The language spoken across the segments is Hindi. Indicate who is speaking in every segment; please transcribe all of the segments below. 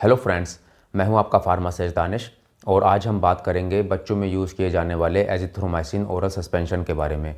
Speaker 1: हेलो फ्रेंड्स, मैं हूं आपका फार्मासिस्ट दानिश और आज हम बात करेंगे बच्चों में यूज़ किए जाने वाले एजिथ्रोमाइसिन ओरल सस्पेंशन के बारे में।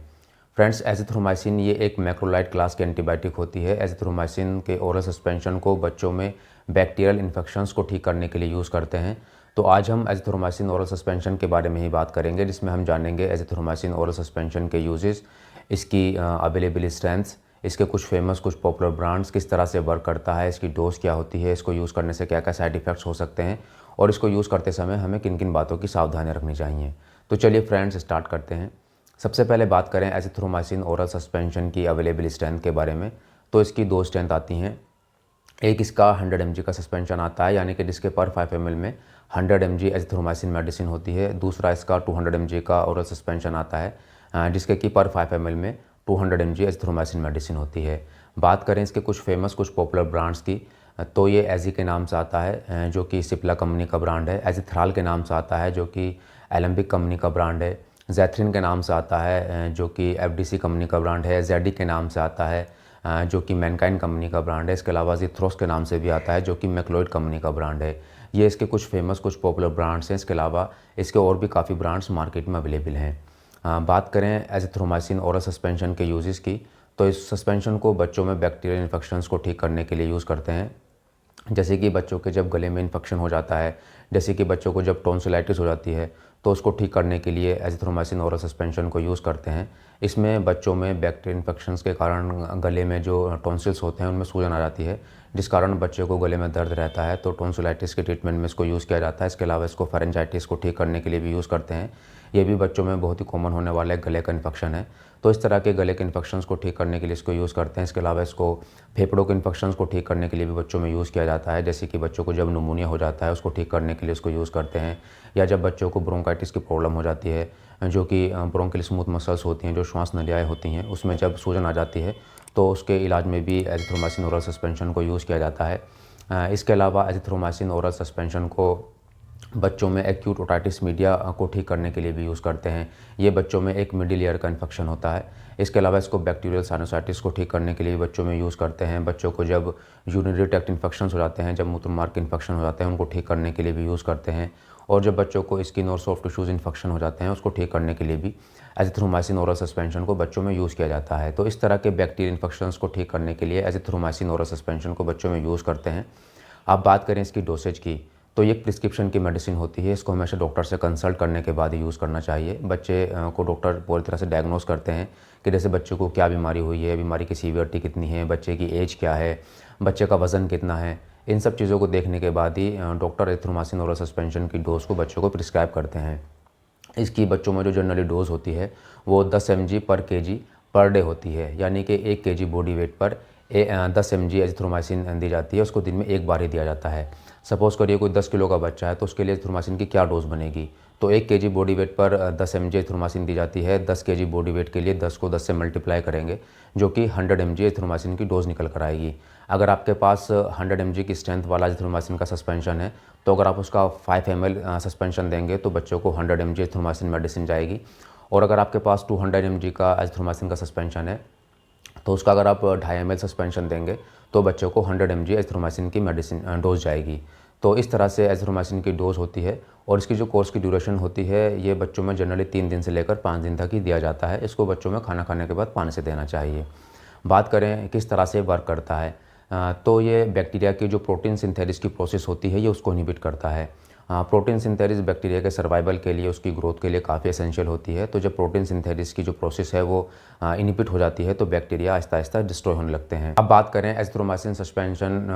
Speaker 1: फ्रेंड्स, एजिथ्रोमाइसिन ये एक मैक्रोलाइड क्लास की एंटीबायोटिक होती है। एजिथ्रोमाइसिन के ओरल सस्पेंशन को बच्चों में बैक्टीरियल इन्फेक्शंस को ठीक करने के लिए यूज़ करते हैं। तो आज हम एजिथ्रोमाइसिन ओरल सस्पेंशन के बारे में ही बात करेंगे, जिसमें हम जानेंगे एजिथ्रोमाइसिन ओरल सस्पेंशन के यूजेस, इसकी अवेलेबल स्ट्रेंथ्स, इसके कुछ फेमस कुछ पॉपुलर ब्रांड्स, किस तरह से वर्क करता है, इसकी डोज क्या होती है, इसको यूज़ करने से क्या क्या साइड इफ़ेक्ट्स हो सकते हैं और इसको यूज़ करते समय हमें किन किन बातों की सावधानी रखनी चाहिए। तो चलिए फ्रेंड्स, स्टार्ट करते हैं। सबसे पहले बात करें एजिथ्रोमाइसिन ओरल सस्पेंशन की अवेलेबल स्ट्रेंथ के बारे में। तो इसकी दो स्ट्रेंथ आती हैं। एक इसका 100 mg का सस्पेंशन आता है, यानी कि जिसके पर 5 ml में 100 mg एजिथ्रोमाइसिन मेडिसिन होती है। दूसरा इसका 200 mg का ओरल सस्पेंशन आता है, जिसके कि पर 5 ml में 200 mg एजिथ्रोमाइसिन मेडिसिन होती है। बात करें इसके कुछ फेमस कुछ पॉपुलर ब्रांड्स की, तो ये एजी के नाम से आता है, जो कि सिप्ला कंपनी का ब्रांड है। एजिथ्राल के नाम से आता है, जो कि एलेम्बिक कंपनी का ब्रांड है। जैथ्रिन के नाम से आता है, जो कि एफडीसी कंपनी का ब्रांड है। जेडी के नाम से आता है, जो कि मैनकाइंड कंपनी का ब्रांड है। इसके अलावा जिथ्रोस के नाम से भी आता है, जो कि मैक्लोइड कंपनी का ब्रांड है। ये इसके कुछ फेमस कुछ पॉपुलर ब्रांड्स हैं। इसके अलावा इसके और भी काफ़ी ब्रांड्स मार्केट में अवेलेबल हैं। बात करें एजिथ्रोमाइसिन ओरल सस्पेंशन के यूजेस की, तो इस सस्पेंशन को बच्चों में बैक्टीरियल इन्फेक्शंस को ठीक करने के लिए यूज़ करते हैं। जैसे कि बच्चों के जब गले में इन्फेक्शन हो जाता है, जैसे कि बच्चों को जब टॉन्सिलाइटिस हो जाती है, तो उसको ठीक करने के लिए एजिथ्रोमाइसिन ओरल सस्पेंशन को यूज़ करते हैं। इसमें बच्चों में बैक्टीरियल इन्फेक्शंस के कारण गले में जो टॉन्सिल्स होते हैं उनमें सूजन आ जाती है, जिस कारण बच्चे को गले में दर्द रहता है। तो टॉन्सिलाइटिस के ट्रीटमेंट में इसको यूज़ किया जाता है। इसके अलावा इसको फेरेंजाइटिस को ठीक करने के लिए भी यूज़ करते हैं। ये भी बच्चों में बहुत ही कॉमन होने वाला एक गले का इन्फेक्शन है। तो इस तरह के गले के इन्फेक्शंस को ठीक करने के लिए इसको यूज़ करते हैं। इसके अलावा इसको फेफड़ों के इन्फेक्शंस को ठीक करने के लिए भी बच्चों में यूज़ किया जाता है। जैसे कि बच्चों को जब निमोनिया हो जाता है, उसको ठीक करने के लिए इसको यूज़ करते हैं। या जब बच्चों को ब्रोंकाइटिस की प्रॉब्लम हो जाती है, जो कि ब्रोंकियल स्मूथ मसल्स होती हैं, जो श्वास नलियाएँ होती हैं, उसमें जब सूजन आ जाती है, तो उसके इलाज में भी एजिथ्रोमाइसिन ओरल सस्पेंशन को यूज़ किया जाता है। इसके अलावा एजिथ्रोमाइसिन ओरल सस्पेंशन को बच्चों में एक्यूट ओटाइटिस मीडिया को ठीक करने के लिए भी यूज़ करते हैं। ये बच्चों में एक मिडिल ईयर का इन्फेक्शन होता है। इसके अलावा इसको बैक्टीरियल साइनोसाइटिस को ठीक करने के लिए बच्चों में यूज़ करते हैं। बच्चों को जब यूरिनरी ट्रैक्ट इन्फेक्शंस हो जाते हैं, जब मूत्र मार्ग के इन्फेक्शन हो जाते हैं, उनको ठीक करने के लिए भी यूज़ करते हैं। और जब बच्चों को स्किन और सॉफ्ट टिश्यूज़ इन्फेक्शन हो जाते हैं, उसको ठीक करने के लिए भी एजिथ्रोमाइसिन ओरल सस्पेंशन को बच्चों में यूज़ किया जाता है। तो इस तरह के बैक्टीरियल इन्फेक्शंस को ठीक करने के लिए एजिथ्रोमाइसिन ओरल सस्पेंशन को बच्चों में यूज़ करते हैं। अब बात करें इसकी डोसेज की, तो ये प्रिस्क्रिप्शन की मेडिसिन होती है। इसको हमेशा डॉक्टर से कंसल्ट करने के बाद ही यूज़ करना चाहिए। बच्चे को डॉक्टर पूरी तरह से डायग्नोस करते हैं कि जैसे बच्चे को क्या बीमारी हुई है, बीमारी की सीवियरिटी कितनी है, बच्चे की एज क्या है, बच्चे का वज़न कितना है। इन सब चीज़ों को देखने के बाद ही डॉक्टर एजिथ्रोमाइसिन ओरल सस्पेंशन की डोज़ को बच्चों को प्रिस्क्राइब करते हैं। इसकी बच्चों में जो जनरली डोज़ होती है वो 10 mg पर केजी पर डे होती है, यानी कि 1 kg बॉडी वेट पर 10 mg एजिथ्रोमाइसिन दी जाती है। उसको दिन में एक बार ही दिया जाता है। सपोज़ करिए कोई 10 किलो का बच्चा है, तो उसके लिए एजिथ्रोमाइसिन की क्या डोज़ बनेगी। तो 1 kg बॉडी वेट पर 10 mg एजिथ्रोमाइसिन दी जाती है। 10 kg बॉडी वेट के लिए 10 को 10 से मल्टीप्लाई करेंगे, जो कि 100 mg एजिथ्रोमाइसिन की डोज़ निकल कर आएगी। अगर आपके पास 100 mg की स्ट्रेंथ वाला एजिथ्रोमाइसिन का सस्पेंशन है, तो अगर आप उसका 5 ml सस्पेंशन देंगे तो बच्चों को 100 mg एजिथ्रोमाइसिन मेडिसिन जाएगी। और अगर आपके पास 200 mg का एजिथ्रोमाइसिन का सस्पेंशन है, तो उसका अगर आप 2.5 ml सस्पेंशन देंगे तो बच्चों को 100 mg एजिथ्रोमाइसिन की मेडिसिन डोज़ जाएगी। तो इस तरह से एजिथ्रोमाइसिन की डोज़ होती है। और इसकी जो कोर्स की ड्यूरेशन होती है, ये बच्चों में जनरली 3 दिन से लेकर 5 दिन तक ही दिया जाता है। इसको बच्चों में खाना खाने के बाद पानी से देना चाहिए। बात करें किस तरह से वर्क करता है, तो ये बैक्टीरिया की जो प्रोटीन सिंथेसिस की प्रोसेस होती है, ये उसको इनहिबिट करता है। प्रोटीन सिंथेसिस बैक्टीरिया के सर्वाइवल के लिए, उसकी ग्रोथ के लिए काफ़ी एसेंशियल होती है। तो जब प्रोटीन सिंथेसिस की जो प्रोसेस है वो इनहिबिट हो जाती है, तो बैक्टीरिया आहिस्ता आहिस्ता डिस्ट्रॉय होने लगते हैं। अब बात करें एजिथ्रोमाइसिन सस्पेंशन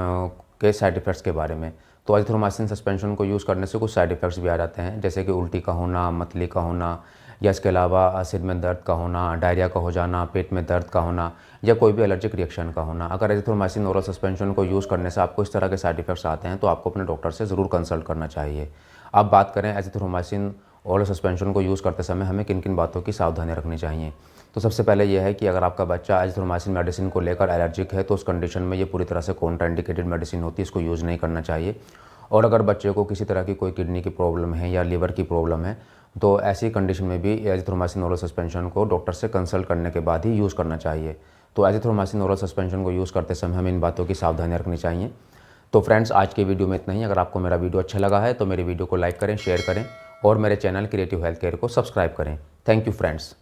Speaker 1: के साइड इफ़ेक्ट्स के बारे में, तो एजिथ्रोमाइसिन सस्पेंशन को यूज़ करने से कुछ साइड इफ़ेक्ट्स भी आ जाते हैं, जैसे कि उल्टी का होना, मतली का होना, या इसके अलावा सिर में दर्द का होना, डायरिया का हो जाना, पेट में दर्द का होना, या कोई भी एलर्जिक रिएक्शन का होना। अगर एजिथ्रोमाइसिन ओरल सस्पेंशन को यूज़ करने से आपको इस तरह के साइड इफ़ेक्ट्स आते हैं, तो आपको अपने डॉक्टर से ज़रूर कंसल्ट करना चाहिए। अब बात करें एजिथ्रोमाइसिन ओरल सस्पेंशन को यूज़ करते समय हमें किन किन बातों की सावधानी रखनी चाहिए। तो सबसे पहले यह है कि अगर आपका बच्चा एजिथ्रोमाइसिन मेडिसिन को लेकर एलर्जिक है, तो उस कंडीशन में ये पूरी तरह से कॉन्ट्राइंडिकेटेड मेडिसिन होती है, इसको यूज़ नहीं करना चाहिए। और अगर बच्चे को किसी तरह की कोई किडनी की प्रॉब्लम है या लिवर की प्रॉब्लम है, तो ऐसी कंडीशन में भी एजिथ्रोमाइसिन ओरल सस्पेंशन को डॉक्टर से कंसल्ट करने के बाद ही यूज़ करना चाहिए। तो एजिथ्रोमाइसिन ओरल सस्पेंशन को यूज़ करते समय हमें इन बातों की सावधानी रखनी चाहिए। तो फ्रेंड्स आज के वीडियो में इतना ही। अगर आपको मेरा वीडियो अच्छा लगा है तो मेरे वीडियो को लाइक करें, शेयर करें और मेरे चैनल क्रिएटिव हेल्थ केयर को सब्सक्राइब करें। Thank you friends.